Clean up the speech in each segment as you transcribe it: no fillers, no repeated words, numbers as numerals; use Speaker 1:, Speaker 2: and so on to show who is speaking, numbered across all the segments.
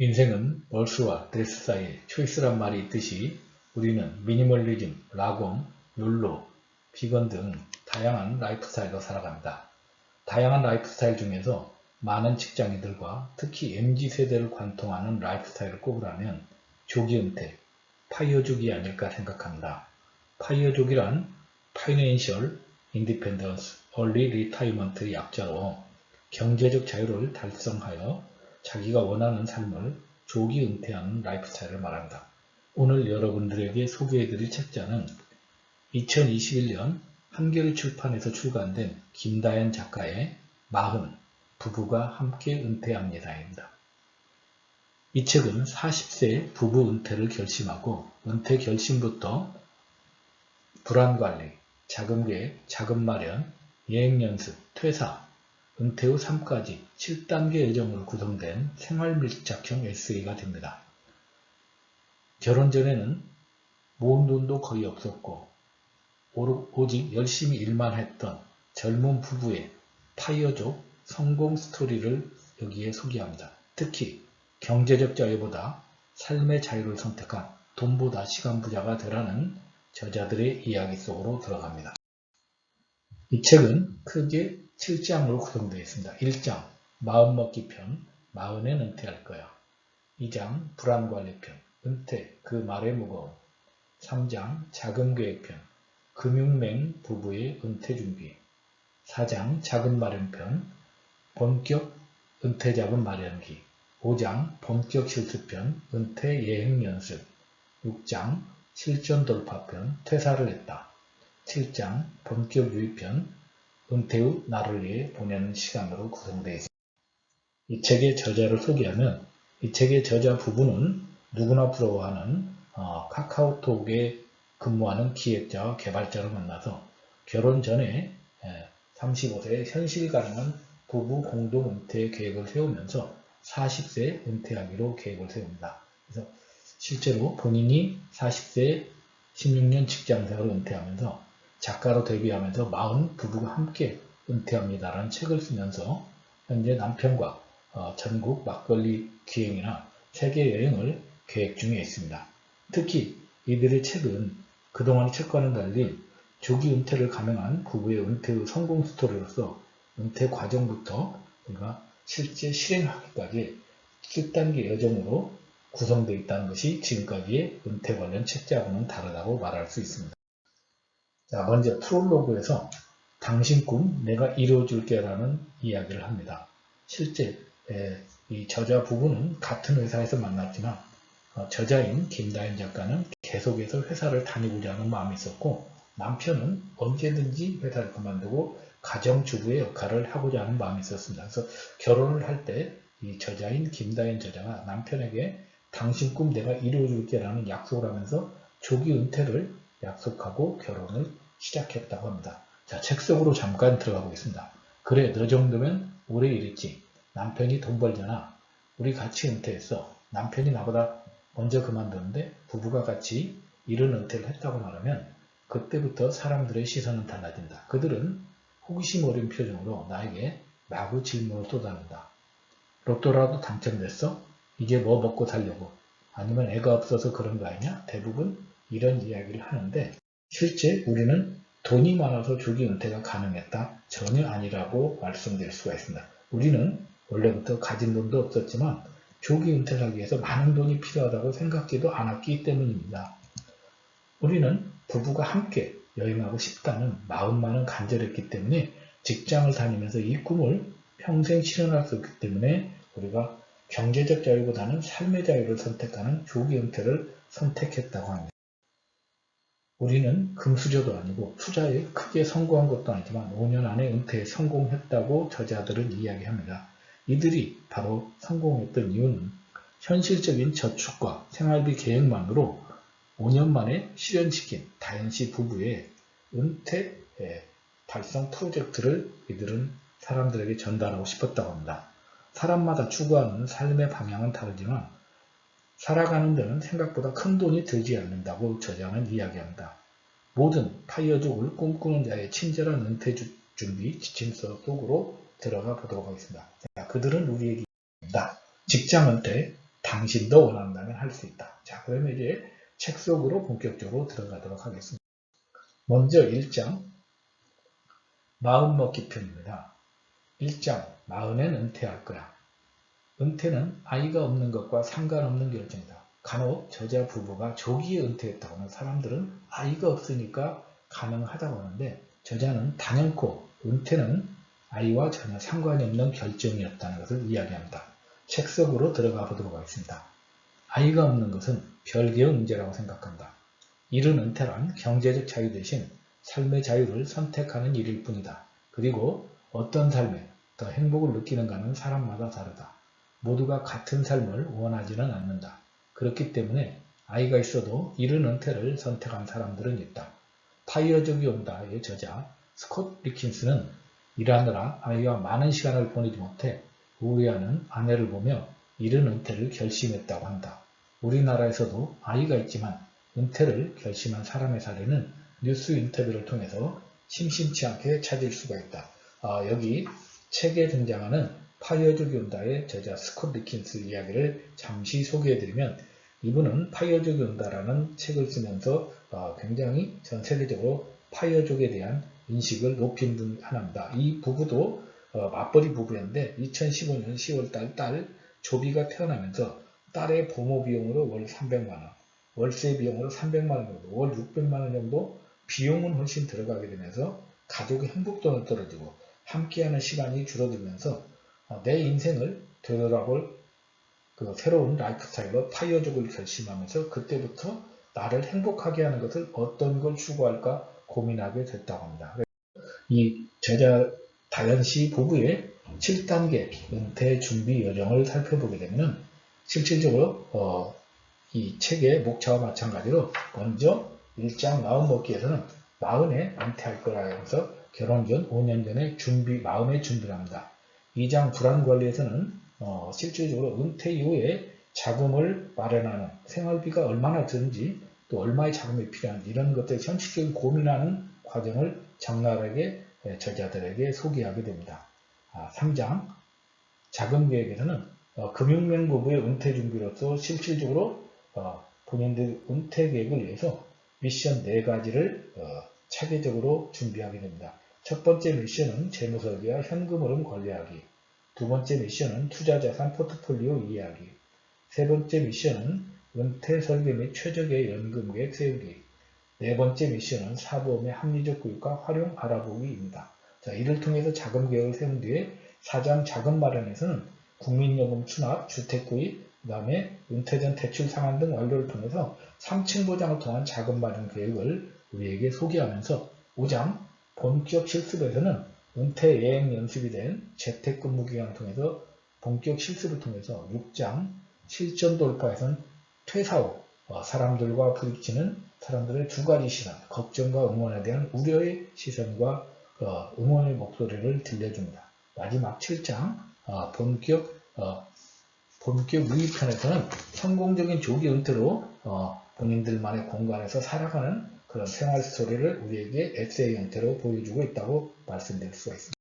Speaker 1: 인생은 벌스와 드레스 사이에 초이스란 말이 있듯이 우리는 미니멀리즘, 라곰, 욜로, 비건 등 다양한 라이프 스타일로 살아갑니다. 다양한 라이프 스타일 중에서 많은 직장인들과 특히 MZ세대를 관통하는 라이프 스타일을 꼽으라면 조기 은퇴, 파이어족이 아닐까 생각합니다. 파이어족이란 Financial Independence, Early Retirement의 약자로 경제적 자유를 달성하여 자기가 원하는 삶을 조기 은퇴하는 라이프 스타일을 말합니다. 오늘 여러분들에게 소개해드릴 책자는 2021년 한겨레 출판에서 출간된 김다연 작가의 40, 부부가 함께 은퇴합니다입니다. 이 책은 40세 부부 은퇴를 결심하고 은퇴 결심부터 불안관리, 자금계획, 자금 마련, 여행연습, 퇴사, 은퇴 후 삶까지 7단계 일정으로 구성된 생활밀착형 에세이가 됩니다. 결혼 전에는 모은 돈도 거의 없었고 오직 열심히 일만 했던 젊은 부부의 파이어족 성공 스토리를 여기에 소개합니다. 특히 경제적 자유보다 삶의 자유를 선택한 돈보다 시간 부자가 되라는 저자들의 이야기 속으로 들어갑니다. 이 책은 크게 7장으로 구성되어 있습니다. 1장 마음먹기 편, 40엔 은퇴할 거야. 2장 불안관리편, 은퇴, 그 말의 무거움. 3장 자금계획편, 금융맹 부부의 은퇴준비. 4장 자금마련편, 본격 은퇴자금 마련기. 5장 본격 실습편, 은퇴 예행연습. 6장 실전 돌파편, 퇴사를 했다. 7장 본격 유입편, 은퇴 후 나를 위해 보내는 시간으로 구성되어 있습니다. 이 책의 저자를 소개하면 이 책의 저자 부부는 누구나 부러워하는 카카오톡에 근무하는 기획자와 개발자를 만나서 결혼 전에 35세에 현실 가능한 부부 공동 은퇴 계획을 세우면서 40세 은퇴하기로 계획을 세웁니다. 그래서 실제로 본인이 40세에 16년 직장생활을 은퇴하면서 작가로 데뷔하면서 40 부부가 함께 은퇴합니다라는 책을 쓰면서 현재 남편과 전국 막걸리 기행이나 세계 여행을 계획 중에 있습니다. 특히 이들의 책은 그동안의 책과는 달리 조기 은퇴를 감행한 부부의 은퇴 후 성공 스토리로서 은퇴 과정부터 우리가 실제 실행하기까지 7단계 여정으로 구성되어 있다는 것이 지금까지의 은퇴 관련 책자하고는 다르다고 말할 수 있습니다. 자, 먼저 프롤로그에서 당신 꿈 내가 이루어줄게 라는 이야기를 합니다. 실제 이 저자 부부는 같은 회사에서 만났지만 저자인 김다연 작가는 계속해서 회사를 다니고자 하는 마음이 있었고 남편은 언제든지 회사를 그만두고 가정주부의 역할을 하고자 하는 마음이 있었습니다. 그래서 결혼을 할 때 이 저자인 김다연 저자가 남편에게 당신 꿈 내가 이루어줄게 라는 약속을 하면서 조기 은퇴를 약속하고 결혼을 시작했다고 합니다. 자, 책 속으로 잠깐 들어가 보겠습니다. 그래, 너 정도면 오래 일했지. 남편이 돈 벌잖아. 우리 같이 은퇴했어. 남편이 나보다 먼저 그만뒀는데 부부가 같이 이런 은퇴를 했다고 말하면 그때부터 사람들의 시선은 달라진다. 그들은 호기심 어린 표정으로 나에게 마구 질문을 쏟아낸다. 로또라도 당첨됐어? 이제 뭐 먹고 살려고? 아니면 애가 없어서 그런 거 아니냐? 대부분 이런 이야기를 하는데 실제 우리는 돈이 많아서 조기 은퇴가 가능했다? 전혀 아니라고 말씀드릴 수가 있습니다. 우리는 원래부터 가진 돈도 없었지만 조기 은퇴를 하기 위해서 많은 돈이 필요하다고 생각지도 않았기 때문입니다. 우리는 부부가 함께 여행하고 싶다는 마음만은 간절했기 때문에 직장을 다니면서 이 꿈을 평생 실현할 수 있기 때문에 우리가 경제적 자유보다는 삶의 자유를 선택하는 조기 은퇴를 선택했다고 합니다. 우리는 금수저도 아니고 투자에 크게 성공한 것도 아니지만 5년 안에 은퇴에 성공했다고 저자들은 이야기합니다. 이들이 바로 성공했던 이유는 현실적인 저축과 생활비 계획만으로 5년 만에 실현시킨 다연씨 부부의 은퇴 달성 프로젝트를 이들은 사람들에게 전달하고 싶었다고 합니다. 사람마다 추구하는 삶의 방향은 다르지만 살아가는 데는 생각보다 큰 돈이 들지 않는다고 저자는 이야기합니다. 모든 파이어족을 꿈꾸는 자의 친절한 은퇴 준비 지침서 속으로 들어가 보도록 하겠습니다. 자, 그들은 우리에게 입니다. 직장 은퇴, 당신도 원한다면 할 수 있다. 자, 그러면 이제 책 속으로 본격적으로 들어가도록 하겠습니다. 먼저 1장 마음먹기 편입니다. 1장 마흔엔 은퇴할 거야. 은퇴는 아이가 없는 것과 상관없는 결정이다. 간혹 저자 부부가 조기에 은퇴했다고 하는 사람들은 아이가 없으니까 가능하다고 하는데 저자는 단연코 은퇴는 아이와 전혀 상관이 없는 결정이었다는 것을 이야기합니다. 책 속으로 들어가 보도록 하겠습니다. 아이가 없는 것은 별개의 문제라고 생각한다. 이른 은퇴란 경제적 자유 대신 삶의 자유를 선택하는 일일 뿐이다. 그리고 어떤 삶에 더 행복을 느끼는가는 사람마다 다르다. 모두가 같은 삶을 원하지는 않는다. 그렇기 때문에 아이가 있어도 이른 은퇴를 선택한 사람들은 있다. 파이어족이 온다의 저자 스콧 리킨스는 일하느라 아이와 많은 시간을 보내지 못해 우울해하는 아내를 보며 이른 은퇴를 결심했다고 한다. 우리나라에서도 아이가 있지만 은퇴를 결심한 사람의 사례는 뉴스 인터뷰를 통해서 심심치 않게 찾을 수가 있다. 여기 책에 등장하는 파이어족이 온다의 저자 스콧 리킨스 이야기를 잠시 소개해드리면 이분은 파이어족이 온다라는 책을 쓰면서 굉장히 전 세계적으로 파이어족에 대한 인식을 높인 분 하나입니다. 이 부부도 맞벌이 부부였는데 2015년 10월달 딸 조비가 태어나면서 딸의 보모 비용으로 월 300만원, 월세 비용으로 300만원 정도, 월 600만원 정도 비용은 훨씬 들어가게 되면서 가족의 행복도는 떨어지고 함께하는 시간이 줄어들면서 내 인생을 되돌아볼 그 새로운 라이프 스타일로 파이어족을 결심하면서 그때부터 나를 행복하게 하는 것을 어떤 걸 추구할까 고민하게 됐다고 합니다. 이 저자 다현씨 부부의 7단계 은퇴 준비 여정을 살펴보게 되면 실질적으로 이 책의 목차와 마찬가지로 먼저 1장 마음먹기에서는 마흔에 은퇴할 거라면서 결혼 전 5년 전에 마음의 준비를 합니다. 2장 불안관리에서는 실질적으로 은퇴 이후에 자금을 마련하는 생활비가 얼마나 드는지 또 얼마의 자금이 필요한지 이런 것들 현실적인 고민하는 과정을 적나라하게 저자들에게 소개하게 됩니다. 3장 자금계획에서는 금융명 부부의 은퇴 준비로서 실질적으로 본인들 은퇴 계획을 위해서 미션 4가지를 체계적으로 준비하게 됩니다. 첫 번째 미션은 재무설계와 현금 흐름 관리하기, 두 번째 미션은 투자자산 포트폴리오 이해하기, 세 번째 미션은 은퇴 설계 및 최적의 연금 계획 세우기, 네 번째 미션은 사보험의 합리적 구입과 활용 알아보기입니다. 자, 이를 통해서 자금 계획을 세운 뒤에 4장 자금 마련에서는 국민연금 수납, 주택구입, 그 다음에 은퇴 전 대출 상환 등 완료를 통해서 3층 보장을 통한 자금 마련 계획을 우리에게 소개하면서 5장 본격 실습에서는 은퇴 예행 연습이 된 재택근무 기간을 통해서 본격 실습을 통해서 6장 실전 돌파에서는 퇴사 후 사람들과 부딪히는 사람들의 두 가지 시선, 걱정과 응원에 대한 우려의 시선과 응원의 목소리를 들려줍니다. 마지막 7장 본격 유의편에서는 성공적인 조기 은퇴로 본인들만의 공간에서 살아가는 그런 생활 스토리를 우리에게 에세이 형태로 보여주고 있다고 말씀드릴 수가 있습니다.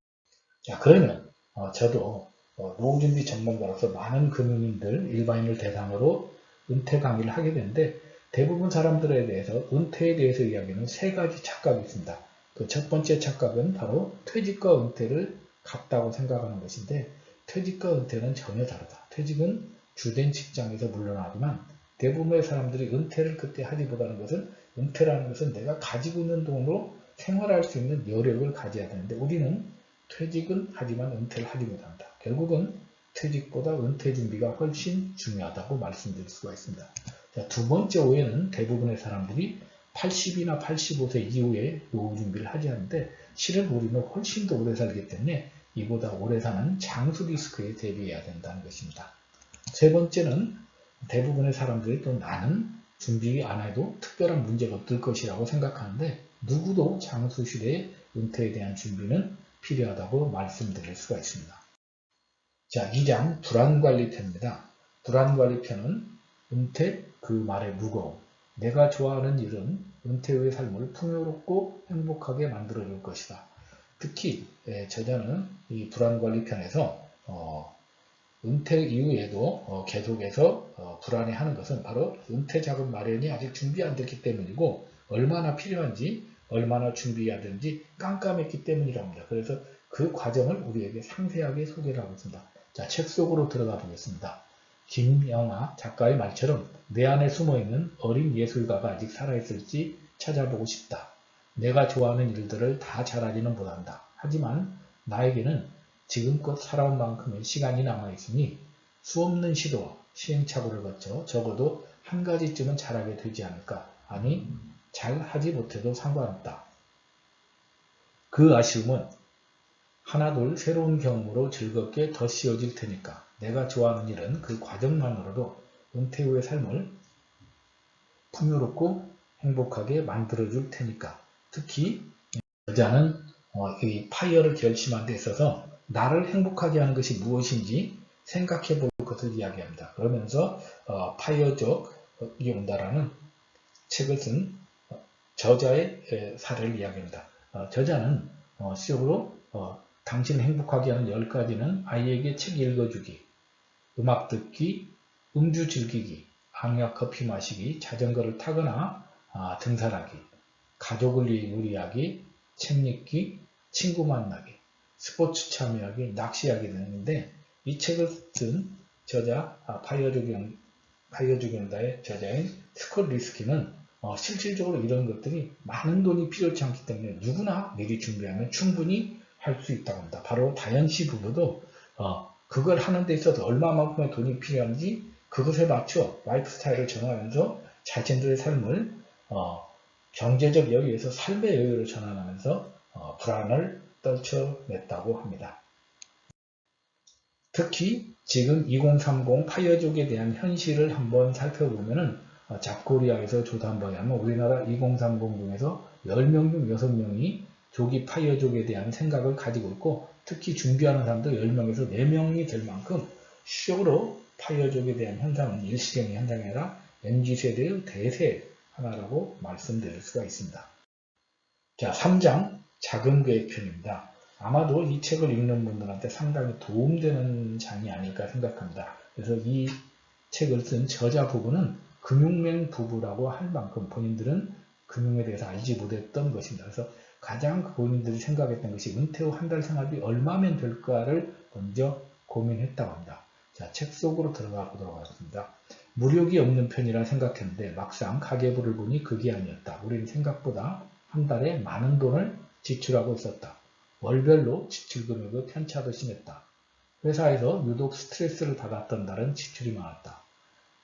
Speaker 1: 자, 그러면 저도 노후준비 전문가로서 많은 금융인들, 일반인을 대상으로 은퇴 강의를 하게 되는데 대부분 사람들에 대해서 은퇴에 대해서 이야기하는 3가지 착각이 있습니다. 그 첫 번째 착각은 바로 퇴직과 은퇴를 같다고 생각하는 것인데 퇴직과 은퇴는 전혀 다르다. 퇴직은 주된 직장에서 물러나지만 대부분의 사람들이 은퇴를 그때 하기보다는 것은 은퇴라는 것은 내가 가지고 있는 돈으로 생활할 수 있는 여력을 가져야 되는데 우리는 퇴직은 하지만 은퇴를 하지 못한다. 결국은 퇴직보다 은퇴 준비가 훨씬 중요하다고 말씀드릴 수가 있습니다. 자, 두 번째 오해는 대부분의 사람들이 80이나 85세 이후에 노후 준비를 하지 않는데 실은 우리는 훨씬 더 오래 살기 때문에 이보다 오래 사는 장수 리스크에 대비해야 된다는 것입니다. 세 번째는 대부분의 사람들이 또 나는 준비 안 해도 특별한 문제가 없을 것이라고 생각하는데 누구도 장수 시대의 은퇴에 대한 준비는 필요하다고 말씀드릴 수가 있습니다. 자, 2장 불안관리편입니다. 불안관리편은 은퇴 그 말의 무거움. 내가 좋아하는 일은 은퇴 후의 삶을 풍요롭고 행복하게 만들어줄 것이다. 특히 저자는 이 불안관리편에서 은퇴 이후에도 계속해서 불안해하는 것은 바로 은퇴 자금 마련이 아직 준비 안 됐기 때문이고 얼마나 필요한지 얼마나 준비해야 되는지 깜깜했기 때문이라고 합니다. 그래서 그 과정을 우리에게 상세하게 소개를 하고 있습니다. 자, 책 속으로 들어가 보겠습니다. 김영하 작가의 말처럼 내 안에 숨어있는 어린 예술가가 아직 살아있을지 찾아보고 싶다. 내가 좋아하는 일들을 다 잘하지는 못한다. 하지만 나에게는 지금껏 살아온 만큼의 시간이 남아있으니 수없는 시도와 시행착오를 거쳐 적어도 한 가지쯤은 잘하게 되지 않을까. 아니, 잘하지 못해도 상관없다. 그 아쉬움은 하나둘 새로운 경험으로 즐겁게 더 씌워질 테니까. 내가 좋아하는 일은 그 과정만으로도 은퇴 후의 삶을 풍요롭고 행복하게 만들어줄 테니까. 특히 여자는 이 파이어를 결심한 데 있어서 나를 행복하게 하는 것이 무엇인지 생각해 볼 것을 이야기합니다. 그러면서 파이어족이 온다라는 책을 쓴 저자의 사례를 이야기합니다. 저자는 시적으로 당신을 행복하게 하는 10가지는 아이에게 책 읽어주기, 음악 듣기, 음주 즐기기, 한약 커피 마시기, 자전거를 타거나 등산하기, 가족을 위해 요리하기, 책 읽기, 친구 만나기, 스포츠 참여하기, 낚시하기 등인데 이 책을 쓴 저자 파이어족연다의 저자인 스콧 리스키는 실질적으로 이런 것들이 많은 돈이 필요치 않기 때문에 누구나 미리 준비하면 충분히 할 수 있다고 합니다. 바로 다현씨 부부도 그걸 하는 데 있어서 얼마만큼의 돈이 필요한지 그것에 맞춰 라이프 스타일을 정하면서 자신들의 삶을 경제적 여유에서 삶의 여유로 전환하면서 불안을 떨쳐냈다고 합니다. 특히 지금 2030 파이어족에 대한 현실을 한번 살펴보면은 잡코리아에서 조사한 바에 의하면 우리나라 2030 중에서 10명 중 6명이 조기 파이어족에 대한 생각을 가지고 있고 특히 준비하는 사람도 10명에서 4명이 될 만큼 시적으로 파이어족에 대한 현상은 일시적인 현상이 아니라 MZ세대의 대세 하나라고 말씀드릴 수가 있습니다. 자, 3장 작은 계획편입니다. 아마도 이 책을 읽는 분들한테 상당히 도움되는 장이 아닐까 생각합니다. 그래서 이 책을 쓴 저자 부부는 금융맨 부부라고 할 만큼 본인들은 금융에 대해서 알지 못했던 것입니다. 그래서 가장 본인들이 생각했던 것이 은퇴 후 한 달 생활비 얼마면 될까를 먼저 고민했다고 합니다. 자, 책 속으로 들어가 보도록 하겠습니다. 무력이 없는 편이라 생각했는데 막상 가계부를 보니 그게 아니었다. 우리는 생각보다 한 달에 많은 돈을 지출하고 있었다. 월별로 지출 금액의 편차도 심했다. 회사에서 유독 스트레스를 받았던 달은 지출이 많았다.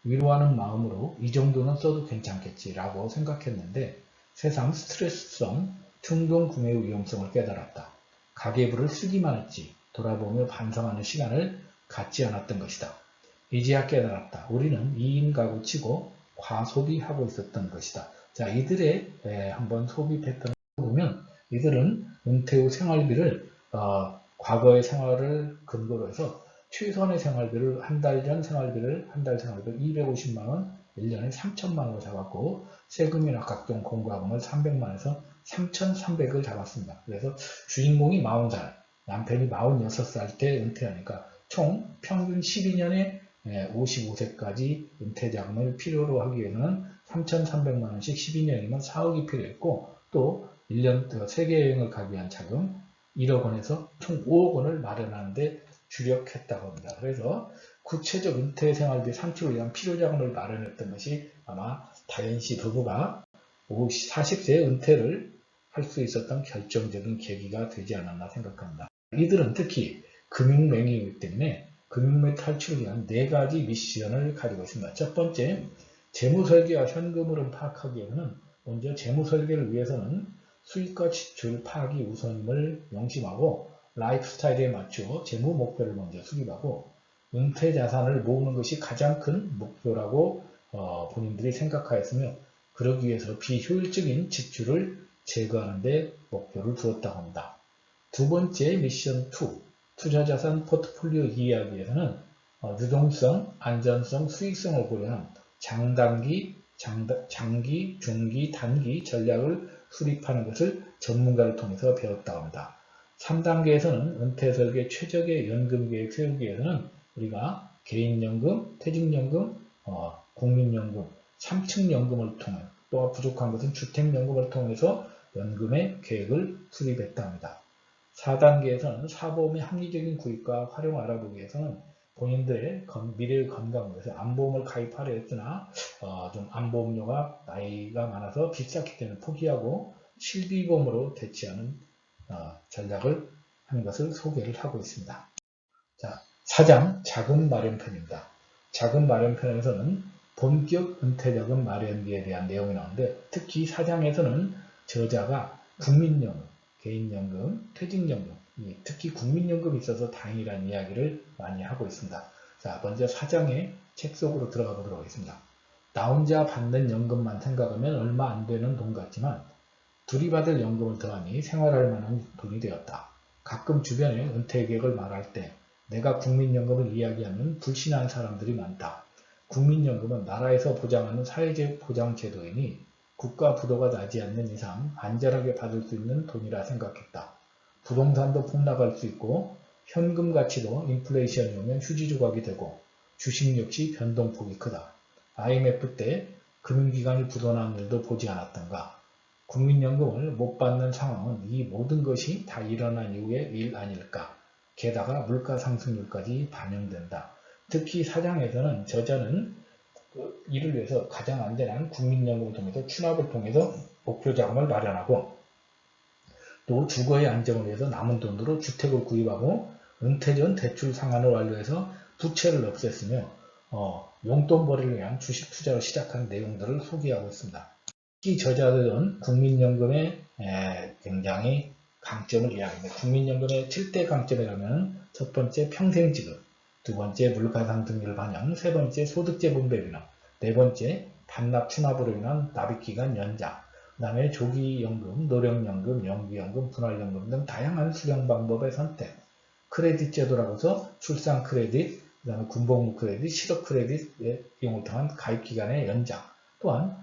Speaker 1: 위로하는 마음으로 이 정도는 써도 괜찮겠지 라고 생각했는데 새삼 스트레스성 충동 구매의 위험성을 깨달았다. 가계부를 쓰기만 했지 돌아보며 반성하는 시간을 갖지 않았던 것이다. 이제야 깨달았다. 우리는 2인 가구치고 과소비하고 있었던 것이다. 자, 이들의 한번 소비 패턴을 보면 이들은 은퇴 후 생활비를 과거의 생활을 근거로 해서 최선의 생활비를 한 달 생활비를 250만원, 1년에 3천만원으로 잡았고 세금이나 각종 공과금을 300만원에서 3,300을 잡았습니다. 그래서 주인공이 40살, 남편이 46살 때 은퇴하니까 총 평균 12년에 55세까지 은퇴자금을 필요로 하기 위해서는 3,300만원씩 12년이면 4억이 필요했고 또 1년 세계여행을 가기 위한 자금 1억 원에서 총 5억 원을 마련하는데 주력했다고 합니다. 그래서 구체적 은퇴 생활비 산출을 위한 필요자금을 마련했던 것이 아마 다현씨 부부가 40세 은퇴를 할 수 있었던 결정적인 계기가 되지 않았나 생각합니다. 이들은 특히 금융맹이이기 때문에 금융맹 탈출을 위한 4가지 미션을 가지고 있습니다. 첫 번째, 재무설계와 현금 흐름 파악하기 위해서는 먼저 재무설계를 위해서는 수익과 지출 파악이 우선임을 명심하고 라이프 스타일에 맞추어 재무 목표를 먼저 수립하고 은퇴 자산을 모으는 것이 가장 큰 목표라고 본인들이 생각하였으며 그러기 위해서 비효율적인 지출을 제거하는 데 목표를 두었다고 합니다. 두 번째 미션 2, 투자자산 포트폴리오 이해하기 위해서는 유동성, 안전성, 수익성을 고려한 장기, 중기, 단기 전략을 수립하는 것을 전문가를 통해서 배웠다고 합니다. 3단계에서는 은퇴 설계 최적의 연금 계획 세우기 위해서는 우리가 개인연금, 퇴직연금, 국민연금, 3층연금을 통해 또 부족한 것은 주택연금을 통해서 연금의 계획을 수립했다 합니다. 4단계에서는 사보험의 합리적인 구입과 활용 알아보기 위해서는 본인들의 미래의 건강을 위해서 안보험을 가입하려 했으나 좀 안보험료가 나이가 많아서 비쌌기 때문에 포기하고 실비보험으로 대체하는 전략을 하는 것을 소개를 하고 있습니다. 자, 4장 자금 마련편입니다. 자금 마련편에서는 본격 은퇴자금 마련비에 대한 내용이 나오는데 특히 4장에서는 저자가 국민연금, 개인연금, 퇴직연금, 특히 국민연금이 있어서 다행이라는 이야기를 많이 하고 있습니다. 자, 먼저 4장의 책 속으로 들어가 보도록 하겠습니다. 나 혼자 받는 연금만 생각하면 얼마 안 되는 돈 같지만 둘이 받을 연금을 더하니 생활할 만한 돈이 되었다. 가끔 주변에 은퇴 계획을 말할 때 내가 국민연금을 이야기하면 불신하는 사람들이 많다. 국민연금은 나라에서 보장하는 사회적 보장제도이니 국가 부도가 나지 않는 이상 안전하게 받을 수 있는 돈이라 생각했다. 부동산도 폭락할 수 있고 현금 가치도 인플레이션이 오면 휴지 조각이 되고 주식 역시 변동폭이 크다. IMF 때 금융기관이 부도난 일도 보지 않았던가. 국민연금을 못 받는 상황은 이 모든 것이 다 일어난 이후의 일 아닐까. 게다가 물가 상승률까지 반영된다. 특히 4장에서는 저자는 이를 위해서 가장 안전한 국민연금을 통해서 추납을 통해서 목표 자금을 마련하고 또 주거의 안정을 위해서 남은 돈으로 주택을 구입하고 은퇴 전 대출 상환을 완료해서 부채를 없앴으며 용돈벌이를 위한 주식 투자를 시작한 내용들을 소개하고 있습니다. 특히 저자들은 국민연금의 굉장히 강점을 이야기합니다. 국민연금의 7대 강점이라면 첫 번째 평생지급, 두 번째 물가상승률 반영, 세 번째 소득재 분배 변화, 네 번째 반납 추납으로 인한 납입기간 연장, 그 다음에 조기연금, 노령연금, 영구연금, 분할연금 등 다양한 수령 방법의 선택, 크레딧 제도라고 해서 출산 크레딧, 그 다음에 군복무 크레딧, 실업 크레딧의 이용을 통한 가입기간의 연장, 또한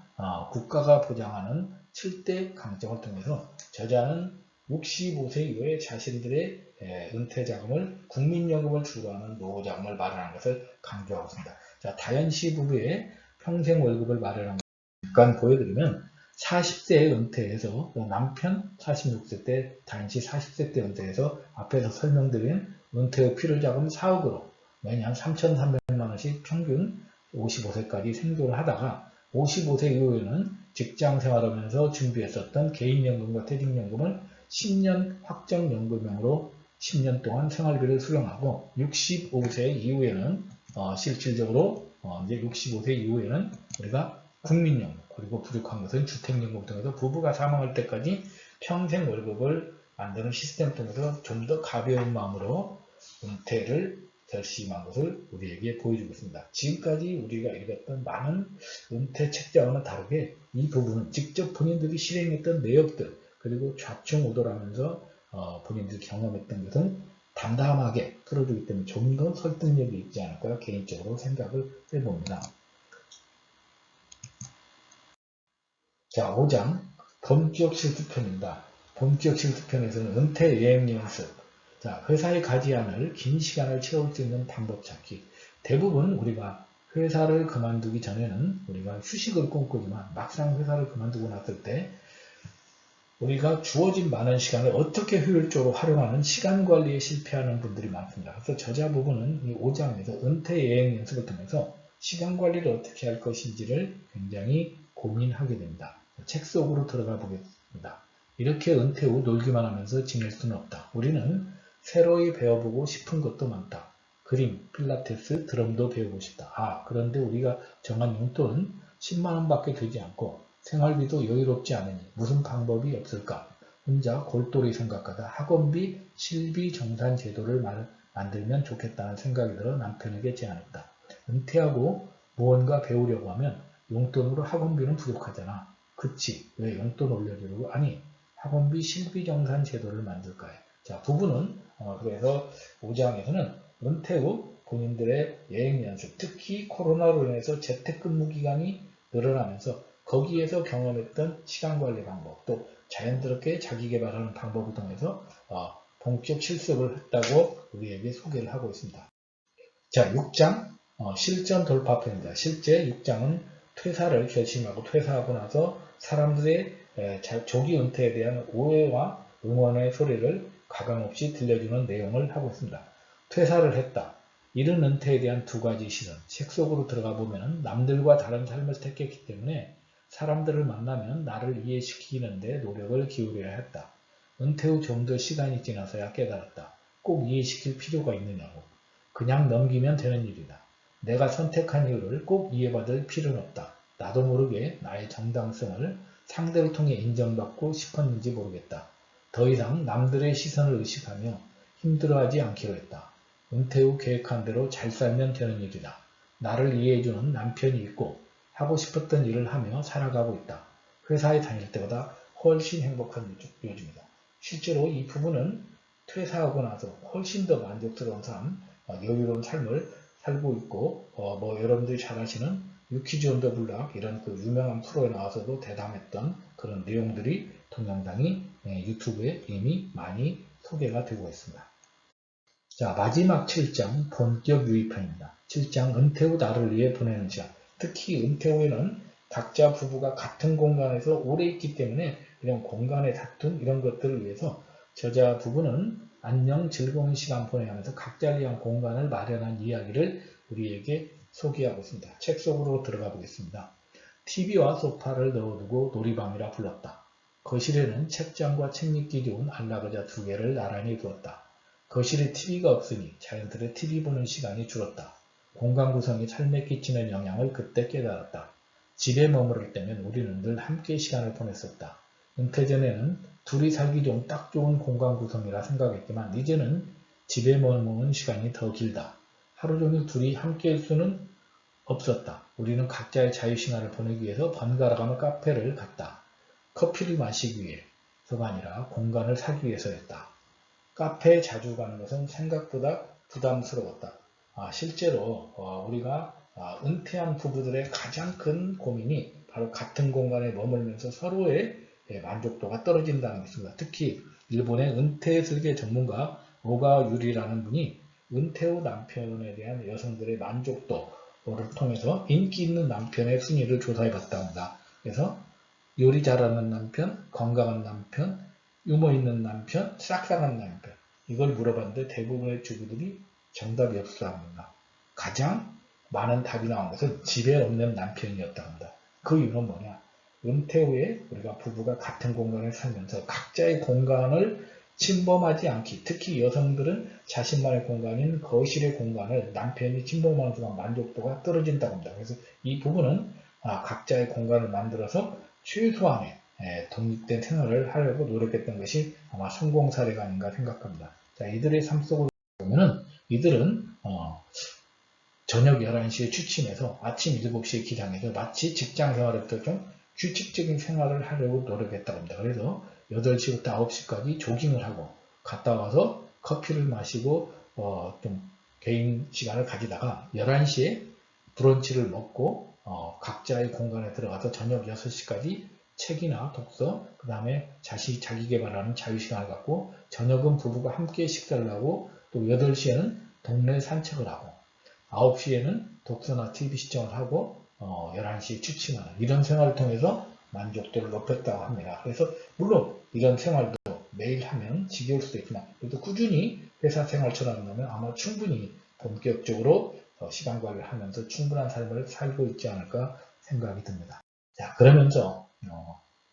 Speaker 1: 국가가 보장하는 7대 강점을 통해서 저자는 65세 이후에 자신들의 은퇴자금을 국민연금을 주로 하는 노후자금을 마련하는 것을 강조하고 있습니다. 자, 다현씨 부부의 평생 월급을 마련한 것 잠깐 보여드리면 40세에 은퇴해서 남편 46세 때 다현씨 40세 때 은퇴해서 앞에서 설명드린 은퇴 후 필요자금 4억으로 매년 3,300만원씩 평균 55세까지 생존을 하다가 55세 이후에는 직장 생활하면서 준비했었던 개인연금과 퇴직연금을 10년 확정연금형으로 10년 동안 생활비를 수령하고 65세 이후에는 실질적으로 이제 65세 이후에는 우리가 국민연금 그리고 부족한 것은 주택연금 통해서 부부가 사망할 때까지 평생 월급을 만드는 시스템 통해서 좀 더 가벼운 마음으로 은퇴를 결심한 것을 우리에게 보여주고 있습니다. 지금까지 우리가 읽었던 많은 은퇴 책자와는 다르게 이 부분은 직접 본인들이 실행했던 내역들 그리고 좌충우돌하면서 본인들이 경험했던 것은 담담하게 풀어주기 때문에 좀 더 설득력이 있지 않을까 개인적으로 생각을 해봅니다. 자, 5장 본격 실습편입니다. 본격 실습편에서는 은퇴 여행 연습, 자, 회사에 가지 않을 긴 시간을 채울 수 있는 방법 찾기. 대부분 우리가 회사를 그만두기 전에는 우리가 휴식을 꿈꾸지만 막상 회사를 그만두고 났을 때 우리가 주어진 많은 시간을 어떻게 효율적으로 활용하는 시간 관리에 실패하는 분들이 많습니다. 그래서 저자 부분은 이 5장에서 은퇴 여행 연습을 통해서 시간 관리를 어떻게 할 것인지를 굉장히 고민하게 됩니다. 책 속으로 들어가 보겠습니다. 이렇게 은퇴 후 놀기만 하면서 지낼 수는 없다. 우리는 새로이 배워보고 싶은 것도 많다. 그림, 필라테스, 드럼도 배우고 싶다. 그런데 우리가 정한 용돈은 10만원 밖에 되지 않고 생활비도 여유롭지 않으니 무슨 방법이 없을까? 혼자 골똘히 생각하다 학원비, 실비 정산 제도를 만들면 좋겠다는 생각이 들어 남편에게 제안했다. 은퇴하고 무언가 배우려고 하면 용돈으로 학원비는 부족하잖아. 그치? 왜 용돈 올려주려고? 아니, 학원비 실비 정산 제도를 만들까 해. 자, 부부는 그래서 5장에서는 은퇴 후 본인들의 여행 연습, 특히 코로나로 인해서 재택근무 기간이 늘어나면서 거기에서 경험했던 시간관리 방법, 또 자연스럽게 자기개발하는 방법을 통해서 본격 실습을 했다고 우리에게 소개를 하고 있습니다. 자, 6장 실전 돌파편입니다. 실제 6장은 퇴사를 결심하고 퇴사하고 나서 사람들의 조기 은퇴에 대한 오해와 응원의 소리를 가감없이 들려주는 내용을 하고 있습니다. 퇴사를 했다. 이른 은퇴에 대한 두 가지 시선. 책 속으로 들어가 보면 남들과 다른 삶을 택했기 때문에 사람들을 만나면 나를 이해시키는데 노력을 기울여야 했다. 은퇴 후 좀 더 시간이 지나서야 깨달았다. 꼭 이해시킬 필요가 있느냐고. 그냥 넘기면 되는 일이다. 내가 선택한 이유를 꼭 이해받을 필요는 없다. 나도 모르게 나의 정당성을 상대를 통해 인정받고 싶었는지 모르겠다. 더 이상 남들의 시선을 의식하며 힘들어하지 않기로 했다. 은퇴 후 계획한 대로 잘 살면 되는 일이다. 나를 이해해주는 남편이 있고 하고 싶었던 일을 하며 살아가고 있다. 회사에 다닐 때보다 훨씬 행복한 요즘이다. 실제로 이 부분은 퇴사하고 나서 훨씬 더 만족스러운 삶, 여유로운 삶을 살고 있고 여러분들이 잘 아시는 유퀴즈 온 더 블락 이런 그 유명한 프로에 나와서도 대담했던 그런 내용들이 동영상이 유튜브에 이미 많이 소개가 되고 있습니다. 자, 마지막 7장 본격 유의편입니다. 7장 은퇴 후 나를 위해 보내는 시간. 특히 은퇴 후에는 각자 부부가 같은 공간에서 오래 있기 때문에 이런 공간의 다툼 이런 것들을 위해서 저자 부부는 안녕 즐거운 시간 보내면서 각자를 위한 공간을 마련한 이야기를 우리에게 소개하고 있습니다. 책 속으로 들어가 보겠습니다. TV와 소파를 넣어두고 놀이방이라 불렀다. 거실에는 책장과 책 읽기 좋은 안락의자 2개를 나란히 두었다. 거실에 TV가 없으니 자연스레 TV 보는 시간이 줄었다. 공간 구성이 삶에 끼치는 영향을 그때 깨달았다. 집에 머무를 때면 우리는 늘 함께 시간을 보냈었다. 은퇴 전에는 둘이 살기 좀 딱 좋은 공간 구성이라 생각했지만 이제는 집에 머무는 시간이 더 길다. 하루 종일 둘이 함께할 수는 없었다. 우리는 각자의 자유시간을 보내기 위해서 번갈아가며 카페를 갔다. 커피를 마시기 위해서가 아니라 공간을 사기 위해서였다. 카페에 자주 가는 것은 생각보다 부담스러웠다. 실제로 우리가 은퇴한 부부들의 가장 큰 고민이 바로 같은 공간에 머물면서 서로의 만족도가 떨어진다는 것입니다. 특히 일본의 은퇴 설계 전문가 오가와 유리라는 분이 은퇴 후 남편에 대한 여성들의 만족도를 통해서 인기 있는 남편의 순위를 조사해봤다 합니다. 그래서 요리 잘하는 남편, 건강한 남편, 유머 있는 남편, 싹싹한 남편 이걸 물어봤는데 대부분의 주부들이 정답이 없어 합니다. 가장 많은 답이 나온 것은 집에 없는 남편이었다 합니다. 그 이유는 뭐냐? 은퇴 후에 우리가 부부가 같은 공간을 살면서 각자의 공간을 침범하지 않기, 특히 여성들은 자신만의 공간인 거실의 공간을 남편이 침범하는 순간 만족도가 떨어진다고 합니다. 그래서 이 부분은 각자의 공간을 만들어서 최소한의 독립된 생활을 하려고 노력했던 것이 아마 성공 사례가 아닌가 생각합니다. 자, 이들의 삶 속으로 보면은 이들은 저녁 11시에 취침해서 아침 7시에 기상해서 마치 직장 생활에서 좀 규칙적인 생활을 하려고 노력했다고 합니다. 그래서 8시부터 9시까지 조깅을 하고 갔다 와서 커피를 마시고 좀 개인 시간을 가지다가 11시에 브런치를 먹고 각자의 공간에 들어가서 저녁 6시까지 책이나 독서, 그 다음에 자기 개발하는 자유시간을 갖고 저녁은 부부가 함께 식사를 하고 또 8시에는 동네 산책을 하고 9시에는 독서나 TV 시청을 하고 11시에 취침하는 이런 생활을 통해서 만족도를 높였다고 합니다. 그래서 물론 이런 생활도 매일 하면 지겨울 수도 있지만 그래도 꾸준히 회사 생활처럼 한다면 아마 충분히 본격적으로 시간 관리를 하면서 충분한 삶을 살고 있지 않을까 생각이 듭니다. 자, 그러면서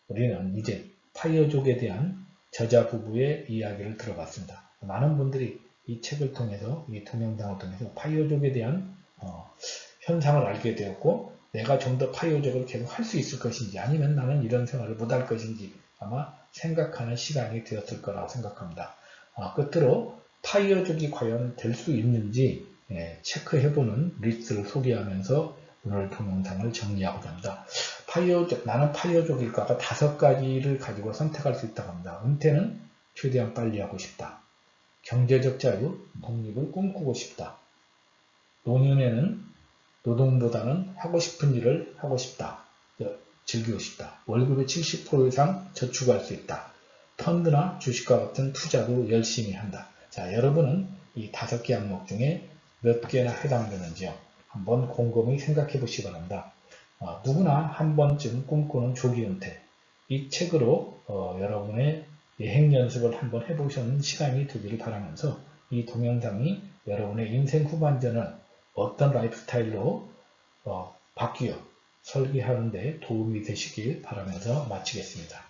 Speaker 1: 우리는 이제 파이어족에 대한 저자 부부의 이야기를 들어봤습니다. 많은 분들이 이 책을 통해서, 이 동영상을 통해서 파이어족에 대한 현상을 알게 되었고 내가 좀 더 파이어족을 계속 할 수 있을 것인지 아니면 나는 이런 생활을 못할 것인지 아마 생각하는 시간이 되었을 거라고 생각합니다. 끝으로 파이어족이 과연 될 수 있는지 체크해보는 리스트를 소개하면서 오늘 동영상을 정리하고자 합니다. 나는 파이어족일까가 5가지를 가지고 선택할 수 있다고 합니다. 은퇴는 최대한 빨리 하고 싶다. 경제적 자유, 독립을 꿈꾸고 싶다. 노년에는 노동보다는 하고 싶은 일을 하고 싶다. 즐기고 싶다. 월급의 70% 이상 저축할 수 있다. 펀드나 주식과 같은 투자도 열심히 한다. 자, 여러분은 이 5개 항목 중에 몇 개나 해당되는지요. 한번 곰곰이 생각해 보시기 바랍니다. 누구나 한 번쯤 꿈꾸는 조기 은퇴. 이 책으로 여러분의 예행 연습을 한번 해보시는 시간이 되기를 바라면서 이 동영상이 여러분의 인생 후반전을 어떤 라이프 스타일로 바뀌어 설계하는 데 도움이 되시길 바라면서 마치겠습니다.